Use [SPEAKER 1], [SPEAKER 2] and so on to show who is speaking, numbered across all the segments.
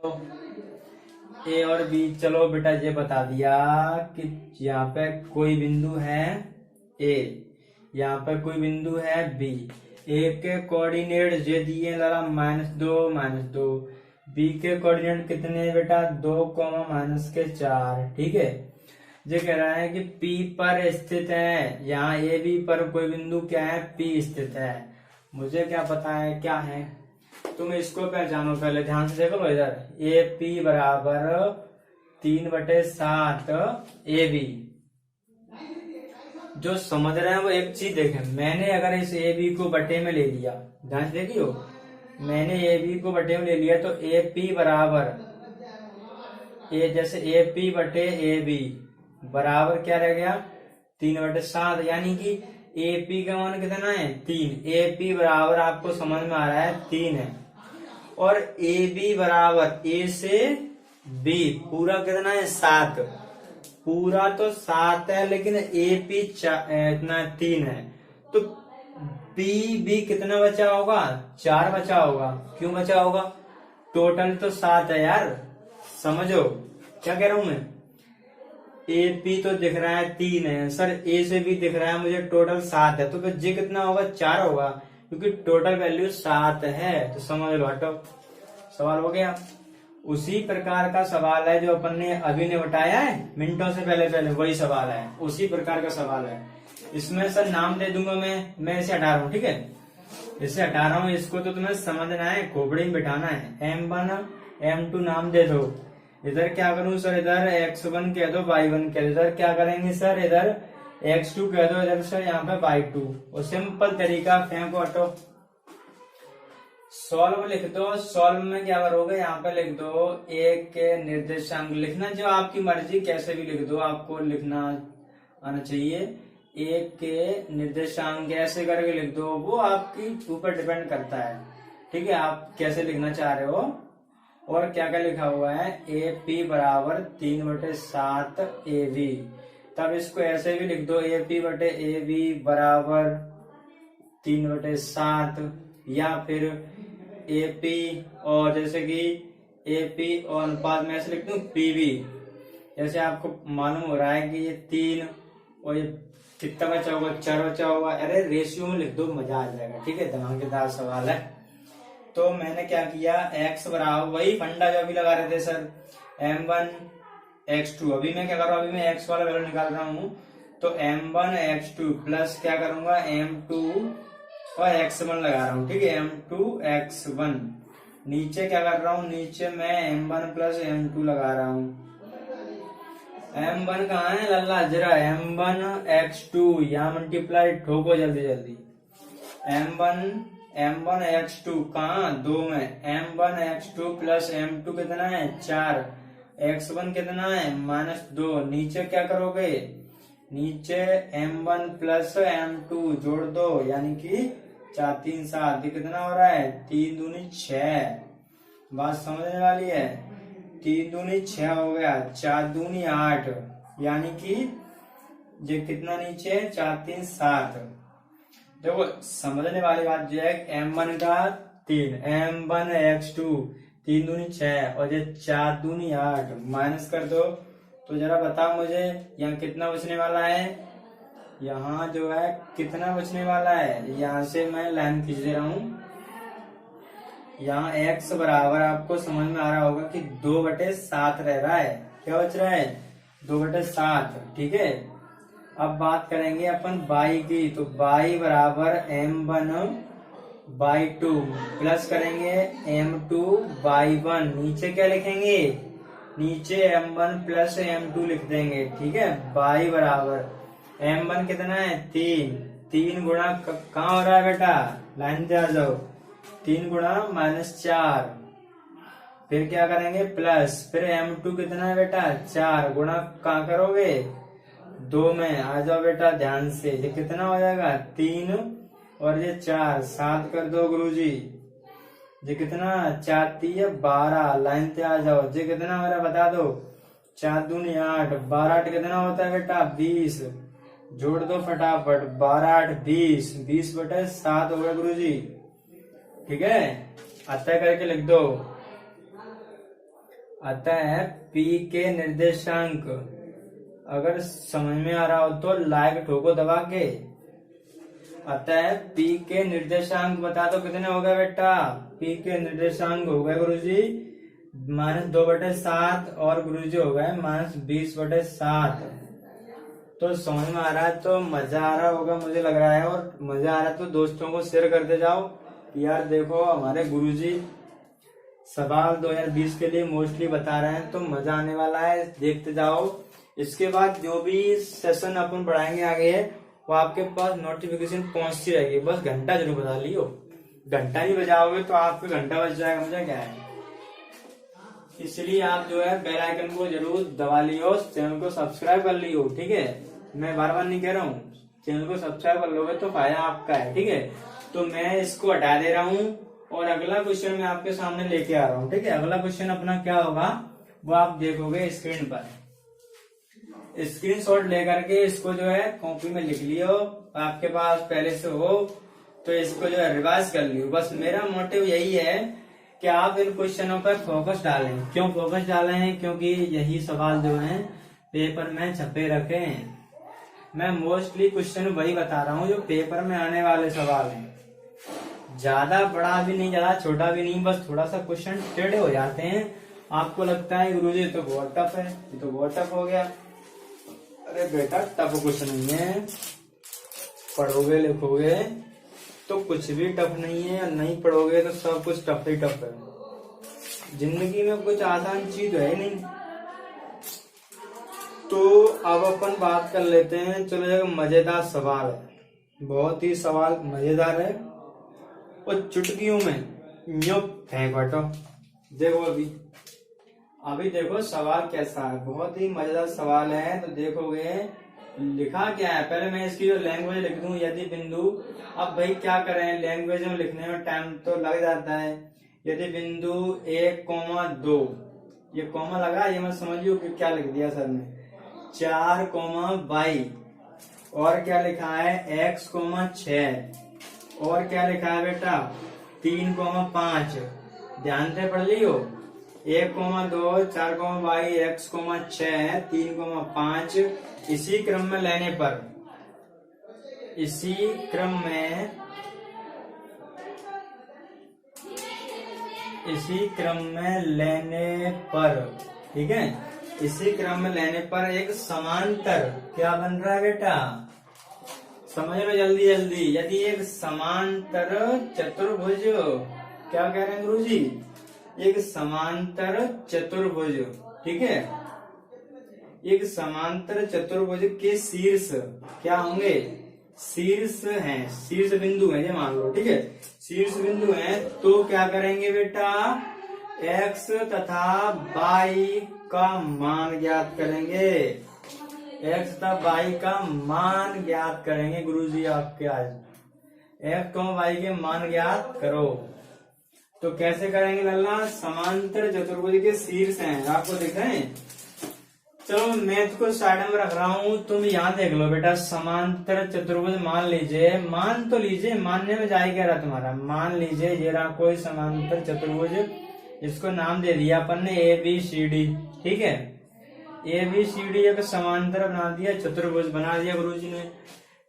[SPEAKER 1] तो ए और बी, चलो बेटा ये बता दिया कि यहाँ पे कोई बिंदु है ए, यहाँ पे कोई बिंदु है बी। ए के कोऑर्डिनेट ये दिए लाला -2 बी के कोऑर्डिनेट कितने हैं बेटा 2, -4। ठीक है, ये कह रहा है कि पी पर स्थित है, यहाँ ए बी पर कोई बिंदु क्या है पी स्थित है। मुझे क्या पता है क्या है, तुम इसको पहचानो पहले, ध्यान से देखो इधर। ए पी बराबर 3/7 ए बी। जो समझ रहे हैं वो एक चीज देखें, मैंने अगर इस ए बी को बटे में ले लिया, ध्यान से देखियो, मैंने ए बी को बटे में ले लिया तो ए पी बराबर जैसे ए पी बटे ए बी बराबर क्या रह गया 3/7, यानी कि ए पी का मान कितना है 3। ए पी बराबर आपको समझ में आ रहा है 3 है, और ए बी बराबर ए से बी पूरा कितना है 7, पूरा तो 7 है लेकिन ए पी इतना 3 है, तो बी कितना बचा होगा 4 बचा होगा। क्यों बचा होगा, टोटल तो 7 है यार, समझो क्या कह रहा हूं मैं। ए पी तो दिख रहा है 3 है सर, ए से भी दिख रहा है मुझे टोटल 7 है, तो फिर जी कितना होगा 4 होगा, क्योंकि टोटल वैल्यू 7 है। तो समझ लो, हटो, सवाल हो गया। उसी प्रकार का सवाल है जो अपन ने अभी ने बताया है मिनटों से पहले, वही सवाल है, उसी प्रकार का सवाल है। इसमें सर नाम दे दूंगा मैं इसे हटा रहा हूँ, ठीक है, इसे हटा रहा हूँ, इसको तो तुम्हें समझना है, खोपड़ी में बिठाना है। M1 M2 नाम दे दो। इधर क्या करूं सर, इधर x1 कह दो y1 कह दो, इधर क्या करेंगे सर, इधर x2 कह दो, इधर सर यहाँ पे y2, और सिंपल तरीका फेंको, हटो, सॉल्व लिख दो। सॉल्व में क्या करोगे, यहाँ पे लिख दो एक के निर्देशांक, लिखना जो आपकी मर्जी कैसे भी लिख दो, आपको लिखना आना चाहिए। एक के निर्देशांक ऐसे करके लिख दो, वो आपकी ऊपर डिपेंड करता है, ठीक है, आप कैसे लिखना चाह रहे हो। और क्या क्या लिखा हुआ है, ए पी बराबर 3/7 ए बी, तब इसको ऐसे भी लिख दो, ए पी बटे ए बी बराबर 3/7, या फिर ए पी और जैसे कि ए पी और अनुपात में ऐसे लिख दूं पी बी, जैसे आपको मालूम हो रहा है कि ये 3 और ये कितना बचा होगा 4 बचा होगा, अरे रेशियो में लिख दो, मजा आ जाएगा, ठीक है, धमाकेदार सवाल है। तो मैंने क्या किया, x बराबर वही फंडा जो अभी लगा रहे थे सर, m1 x2, अभी मैं क्या कर रहा हूँ, अभी मैं x वाला वैल्यू निकाल रहा हूँ, तो m1 x2 प्लस क्या करूंगा m2 और x1 लगा रहा हूँ, ठीक है, m2 x1, नीचे क्या कर रहा हूँ, नीचे मैं m1 प्लस m2 लगा रहा हूँ। m1 कहाँ है लल्ला, जरा m1 x2 यहाँ मल्टीप्लाई ठोको जल्दी जल्दी, m1 x2 कहाँ 2 में, m1 x2 प्लस m2 कितना है 4, x1 कितना है -2, नीचे क्या करोगे, नीचे m1 प्लस m2 जोड़ दो, यानी कि 4 3 7, कितना हो रहा है 3 दूनी 6, बात समझने वाली है, 3 दूनी 6 हो गया, 4 दूनी 8, यानी कि ये कितना नीचे 4 3 7। देखो समझने वाली बात जो है, m1 का 3, m1 x2 3 दूनी 6 और ये 4 दूनी 8, माइनस कर दो, तो जरा बताओ मुझे यहाँ कितना बचने वाला है, यहाँ जो है कितना बचने वाला है, यहाँ से मैं लाइन खींच दे रहा हूँ, यहाँ x बराबर आपको समझ में आ रहा होगा कि 2/7 रह रहा है, क्या बच रहा है 2/7, ठीक है। अब बात करेंगे अपन y की, तो y बराबर m1/2 प्लस करेंगे m2/1, नीचे क्या लिखेंगे, नीचे m1 प्लस m2 लिख देंगे, ठीक है। y बराबर m1 कितना है 3 गुणा कहाँ हो रहा है बेटा, लाइन पे आ जाओ, 3 गुणा -4, फिर क्या करेंगे प्लस, फिर m2 कितना है बेटा 4 गुणा कहाँ करोगे 2 में, आ जाओ बेटा ध्यान से, ये कितना हो जाएगा 3 और ये 4, 7 कर दो गुरुजी, ये कितना 4 3 12, लाइन पे आ जाओ, ये कितना हो रहा है बता दो, 4 दूनी 8, 12 8 कितना होता है बेटा 20, जोड़ दो फटाफट, 12 8 20, 20/7 हो गया गुरुजी, ठीक है, अतः करके लिख दो। अतः P के निर्देशांक, अगर समझ में आ रहा हो तो लाइक ठोको दबा के। अतः P के निर्देशांक बता दो कितने हो गए बेटा। P के निर्देशांक हो गए गुरुजी -2/7 और गुरुजी हो गए -20/7। तो समझ में आ रहा है तो मजा आ रहा होगा मुझे लग रहा है, और मजा आ रहा है तो दोस्तों को शेयर करते जाओ कि यार देखो हमारे गुरुजी सवाल 2020 के लिए मोस्टली बता रहे हैं, तो मजा आने वाला है, देखते जाओ। इसके बाद जो भी सेशन अपन पढ़ाएंगे आगे वो आपके पास नोटिफिकेशन पहुंचती रहेगी। बस घंटा जरूर बजा लियो, घंटा नहीं बजाओगे तो आपका घंटा बज जाएगा, मुझे क्या है। इसलिए आप जो है बेल आइकन को जरूर दबा लियो, चैनल को सब्सक्राइब कर लियो, ठीक है। मैं बार बार नहीं कह रहा हूँ, चैनल को सब्सक्राइब कर लोगे तो फायदा आपका है, ठीक है। तो मैं इसको हटा दे रहा हूँ और अगला क्वेश्चन मैं आपके सामने लेके आ रहा हूँ, ठीक है। अगला क्वेश्चन अपना क्या होगा वो आप देखोगे स्क्रीन पर। स्क्रीनशॉट लेकर के इसको जो है कॉपी में लिख लियो, आपके पास पहले से हो तो इसको जो है रिवाइज कर लियो। बस मेरा मोटिव यही है कि आप इन क्वेश्चनों पर फोकस डालें। क्यों फोकस डालें? क्योंकि यही सवाल जो है पेपर में छपे रखे हैं। मैं मोस्टली क्वेश्चन वही बता रहा हूँ जो पेपर में आने वाले सवाल हैं। ज्यादा बड़ा भी नहीं, ज्यादा छोटा भी नहीं, बस थोड़ा सा क्वेश्चन टेढ़े हो जाते हैं। आपको लगता है गुरुजी तो बहुत टफ है, ये तो बहुत टफ हो गया। अरे बेटा टफ क्वेश्चन नहीं है, पढ़ोगे लिखोगे तो कुछ भी टफ नहीं है, नहीं पढ़ोगे तो सब कुछ टफ ही टफ है। जिंदगी में कुछ आसान चीज है नहीं। तो अब अपन बात कर लेते हैं, चलो एक मजेदार सवाल है, बहुत ही सवाल मजेदार है और चुटकियों में यूं फेंक बटो। देखो अभी देखो सवाल कैसा है, बहुत ही मजेदार सवाल है। तो देखोगे लिखा क्या है, पहले मैं इसकी जो लैंग्वेज लिख दूं, यदि बिंदु, अब भाई क्या करें लैंग्वेज में लिखने में टाइम तो लग जाता है। यदि बिंदु 1,2, ये कॉमा लगा, ये मैं समझियो कि क्या लिख दिया सर ने, 4,y और क्या लिखा है x,6 और क्या लिखा है बेटा 3,5। ध्यान से पढ़ लियो, 1,2, 4,y, x,6, 3,5। इसी क्रम में लेने पर, इसी क्रम में लेने पर, ठीक है, इसी क्रम में लेने पर एक समांतर क्या बन रहा है बेटा, समझ लो जल्दी जल्दी। यदि एक समांतर चतुर्भुज, क्या कह रहे हैं गुरुजी, एक समांतर चतुर्भुज, ठीक है, एक समांतर चतुर्भुज के शीर्ष क्या होंगे, शीर्ष हैं, शीर्ष बिंदु है ये मान लो, ठीक है, शीर्ष बिंदु है। तो क्या करेंगे बेटा, x तथा y का मान ज्ञात करेंगे, x तथा y का मान ज्ञात करेंगे गुरुजी आपके आज। x y के मान ज्ञात करो। तो कैसे करेंगे लल्ला, समांतर चतुर्भुज के शीर्ष हैं, आपको दिख रहे हैं। चलो मैथ को साइड में रख रहा हूँ, तुम यहाँ देख लो बेटा, समांतर चतुर्भुज मान लीजिए, मान तो लीजिए, मानने में जाए क्या रहा तुम्हारा, मान लीजिए ये रहा कोई समांतर चतुर्भुज, इसको नाम दे दिया अपन ने ABCD, ठीक है। ABCD एक समांतर बना दिया, चतुर्भुज बना दिया गुरुजी ने।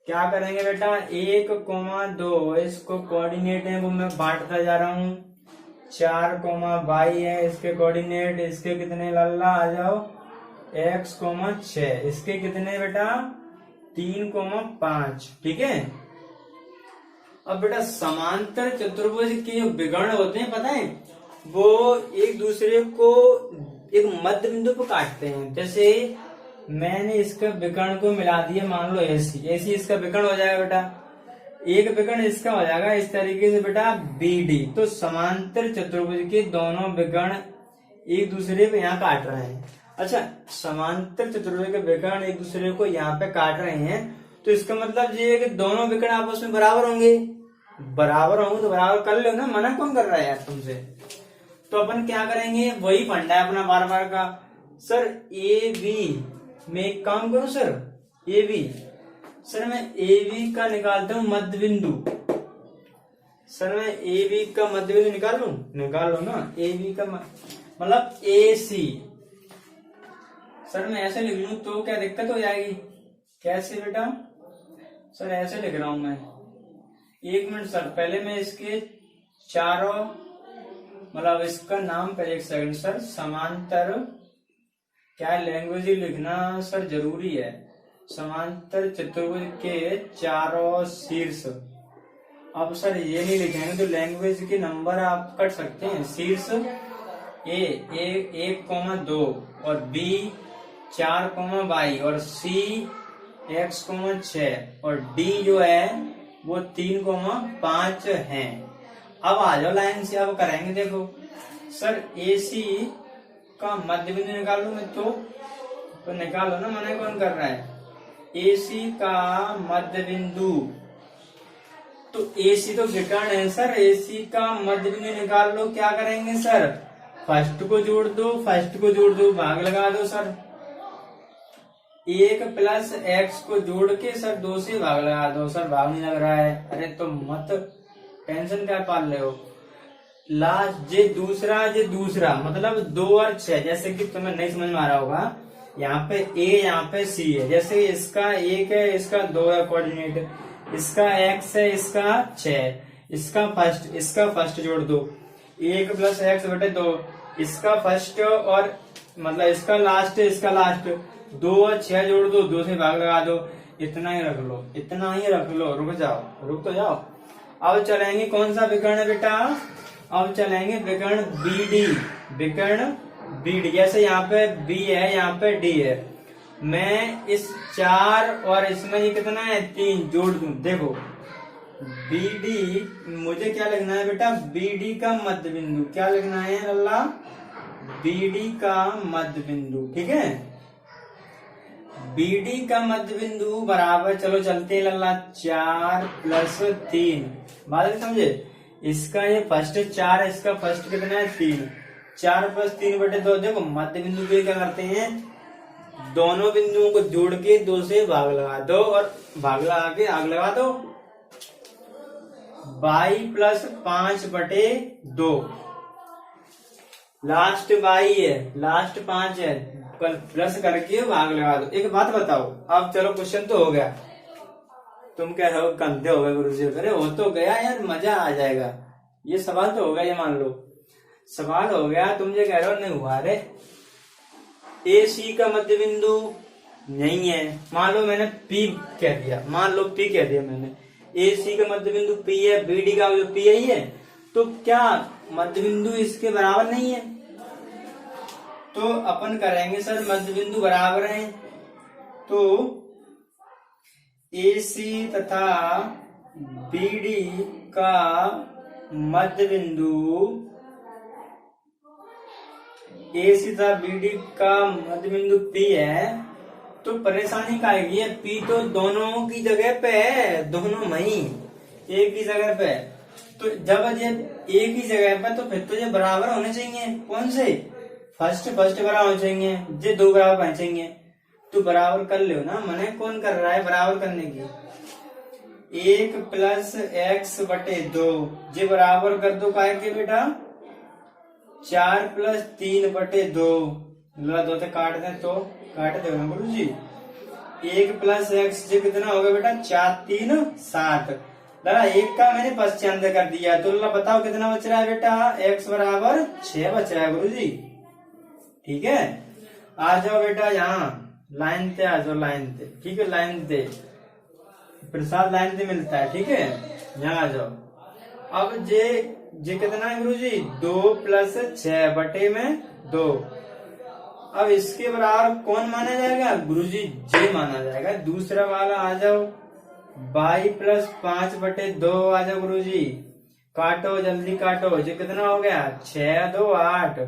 [SPEAKER 1] क्या करेंगे बेटा, 1,2 इसको कोऑर्डिनेट है वो मैं बांटता जा रहा हूँ, 4,y है इसके कोऑर्डिनेट, इसके कितने लल्ला आ जाओ, x,6, इसके कितने बेटा 3,5, ठीक है। अब बेटा समांतर चतुर्भुज के जो विकर्ण होते हैं पता है, वो एक दूसरे को एक मध्य बिंदु पर काटते हैं। जैसे मैंने इसका विकर्ण को मिला दिया, मान लो AC इसका विकर्ण हो जाएगा बेटा, एक विकर्ण इसका हो जाएगा इस तरीके से बेटा BD। तो समांतर चतुर्भुज के दोनों विकर्ण एक दूसरे को यहाँ काट रहे हैं। अच्छा, समांतर चतुर्भुज के विकर्ण एक दूसरे को यहाँ पे काट रहे हैं, तो इसका मतलब ये है कि दोनों विकर्ण आपस में बराबर होंगे, बराबर होंगे तो बराबर कर लो ना, मना कौन कर रहा है यार तुमसे। तो अपन क्या करेंगे, वही फंडा है अपना बार बार का। सर AB में एक काम करूं सर, AB सर मैं AB का निकालता हूं मध्य बिंदु, सर मैं AB का मध्य बिंदु निकाल लो ना, AB का मतलब ए सी। सर मैं ऐसे लिख लूं तो क्या दिक्कत हो जाएगी? कैसे बेटा? सर ऐसे लिख रहा हूं मैं, 1 मिनट सर, पहले मैं इसके चारों मतलब इसका नाम पहले, 1 सेकंड सर। समांतर, क्या लैंग्वेज लिखना सर जरूरी है। समांतर चतुर्भुज के चारों शीर्ष। अब सर ये नहीं लिखेंगे तो लैंग्वेज के नंबर आप कट सकते हैं। शीर्ष ए 1,2 और बी 4,22 और सी x,6 और डी जो है वो 3,5 है। अब आ जाओ लाइन से, अब करेंगे। देखो सर ए सी का मध्य बिंदु निकाल लूं मैं तो निकालो ना, मना कौन कर रहा है? ए सी का मध्य बिंदु, तो ए सी तो विकर्ण है सर, ए सी का मध्य बिंदु निकाल लो। क्या करेंगे सर? फर्स्ट को जोड़ दो, फर्स्ट को जोड़ दो, भाग लगा दो सर। 1 प्लस एक्स को जोड़ के सर 2 से भाग लगा दो। सर भाग नहीं लग रहा है, अरे तो मत टेंशन क्या पाल रहे हो। लास्ट जे दूसरा मतलब 2 और 6, जैसे कि तुम्हें नहीं समझ में आ रहा होगा, यहाँ पे ए यहाँ पे सी है। जैसे इसका 1 है, इसका 2 है कोऑर्डिनेट, इसका x है, इसका 6, इसका फर्स्ट जोड़ दो, 1 प्लस एक्स बटे 2, इसका फर्स्ट और मतलब इसका लास्ट, 2 और 6 जोड़ दो, 2 से भाग लगा दो। इतना ही रख लो, रुक तो जाओ। अब चलेंगे कौन सा विकर्ण है बेटा? अब चलेंगे विकर्ण बीडी। जैसे यहाँ पे बी है, यहाँ पे डी है, मैं इस 4 और इसमें ये कितना है 3 जोड़ दूं। देखो बीडी, मुझे क्या लिखना है बेटा? बीडी का मध्य बिंदु। क्या लिखना है लल्ला? बीडी का मध्य बिंदु, ठीक है। बीडी का मध्य बिंदु बराबर, चलो चलते हैं लल्ला, 4 प्लस 3। बात समझे? इसका ये फर्स्ट 4 है, इसका फर्स्ट कितना है 3, 4 प्लस 3 बटे 2। देखो मध्य बिंदु के क्या करते हैं, दोनों बिंदुओं को जोड़ के 2 से भाग लगा दो और भाग लगा के आग लगा दो। 22 प्लस 5 बटे 2, लास्ट 22 है, लास्ट 5 है, प्लस करके भाग लगा दो। एक बात बताओ, अब चलो क्वेश्चन तो हो गया। तुम कह रहे हो कंधे हो गए गुरुजी, अरे हो तो गया यार, मजा आ जाएगा। ये सवाल तो हो गया, ये मान लो सवाल हो गया। तुम ये कह रहे हो नहीं हुआ। अरे ए सी का मध्य बिंदु नहीं है, मान लो मैंने P कह दिया, मैंने ए सी का मध्य बिंदु P है, बीडी का जो P है, तो क्या मध्य बिंदु इसके बराबर नहीं है? तो अपन करेंगे सर मध्य बिंदु बराबर है, तो ए सी तथा बीडी का मध्य बिंदु, ए सी तथा बीडी का मध्य बिंदु P है, तो परेशानी का आएगी। P तो दोनों की जगह पे है, दोनों वही एक ही जगह पे। तो जब ये एक ही जगह पे तो फिर तो ये बराबर होने चाहिए। कौन से? फर्स्ट बराबर होने चाहिए, ये 2 बराबर होने चाहिए। तो बराबर कर लो ना, मने कौन कर रहा है बराबर करने की? 1 प्लस एक्स बटे 2, ये बराबर कर दो काय के बेटा? 4 प्लस 3 बटे 2, 2 से काट दें तो काट दो ना गुरु जी। 1 प्लस एक्स ये कितना होगा बेटा? 4 3 7। दादा 1 का मैंने पश्चांत कर दिया, तो बताओ कितना बच रहा है बेटा? x बराबर 6 बच रहा है गुरु जी, ठीक है। आ जाओ बेटा यहाँ लाइन पे आ जाओ, लाइन पे, ठीक है। लाइन पे प्रसाद लाइन पे मिलता है, ठीक है। यहाँ आ जाओ। अब जे कितना है गुरु जी? 2 प्लस 6 बटे में 2। अब इसके बराबर कौन माना जाएगा गुरु जी? जे माना जाएगा। दूसरा वाला आ जाओ, 22 प्लस 5 बटे 2 आ जाओ गुरु जी। काटो जल्दी काटो, ये कितना हो गया? 6 2 8।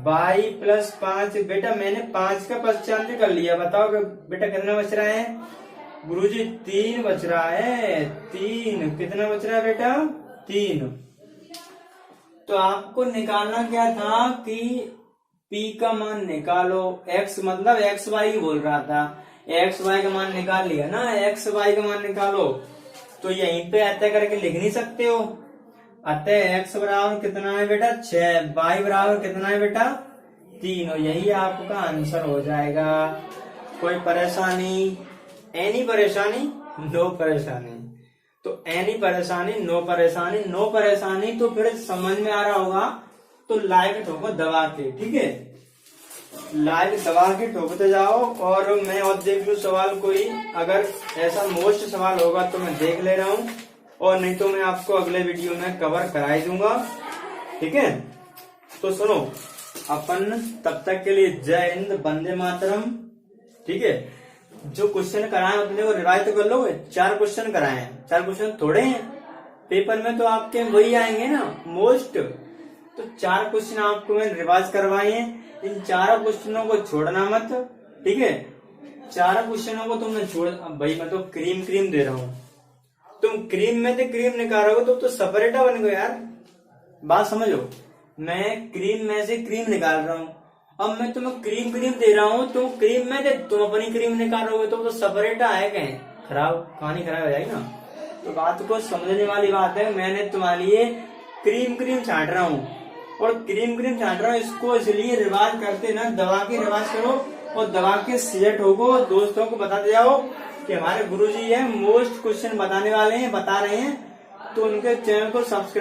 [SPEAKER 1] 22 प्लस 5 बेटा मैंने 5 का पश्चांत कर लिया, बताओ बेटा कितना बच रहा है गुरुजी? 3 बच रहा है, 3। कितना बच रहा है बेटा? 3। तो आपको निकालना क्या था कि P का मान निकालो। x मतलब एक्स वाई बोल रहा था, एक्स वाई का मान निकाल लिया ना, एक्स वाई का मान निकालो। तो यहीं पे ऐसा करके लिख नहीं सकते हो, अतः x बराबर कितना है बेटा 6, y बराबर कितना है बेटा 3, और यही आपका आंसर हो जाएगा। कोई परेशानी? एनी परेशानी? नो परेशानी। तो एनी परेशानी, नो परेशानी, नो परेशानी। तो फिर समझ में आ रहा होगा तो लाइक ठोको दबा के, ठीक है, लाइक दबा के ठोकते जाओ। और मैं और देख लू सवाल कोई, अगर ऐसा मोस्ट सवाल होगा तो मैं देख ले रहा हूँ, और नहीं तो मैं आपको अगले वीडियो में कवर कराई दूंगा, ठीक है। तो सुनो, अपन तब तक के लिए जय हिंद, वंदे मातरम, ठीक है। जो क्वेश्चन कराए अपने को रिवाइज तो कर लोगे। 4 क्वेश्चन कराए हैं, 4 क्वेश्चन थोड़े हैं, पेपर में तो आपके वही आएंगे ना मोस्ट। तो 4 क्वेश्चन आपको मैंने रिवाइज करवाए हैं, इन 4 क्वेश्चनों को छोड़ना मत, ठीक है। 4 क्वेश्चनों को तुमने छोड़, भाई मैं तो क्रीम दे रहा हूँ, तुम क्रीम में से क्रीम निकालोगे तो सेपरेटा बन गए यार, बात समझो। मैं क्रीम में से क्रीम निकाल रहा हूँ, अब मैं तुम्हें क्रीम दे रहा हूँ, तुम क्रीम में से तुम अपनी क्रीम निकालोगे तो सेपरेटा है कहीं, खराब कहानी खराब हो जाएगी ना। तो बात को समझने वाली बात है। मैंने तुम्हारे लिए क्रीम छांट रहा हूँ, और क्रीम छांट रहा हूँ, इसको इसलिए रिवाज करते ना, दबा के रिवाज करो और दबा के सिलेक्ट होगो। दोस्तों को बताते जाओ कि हमारे गुरुजी है मोस्ट क्वेश्चन बताने वाले हैं, बता रहे हैं, तो उनके चैनल को सब्सक्राइब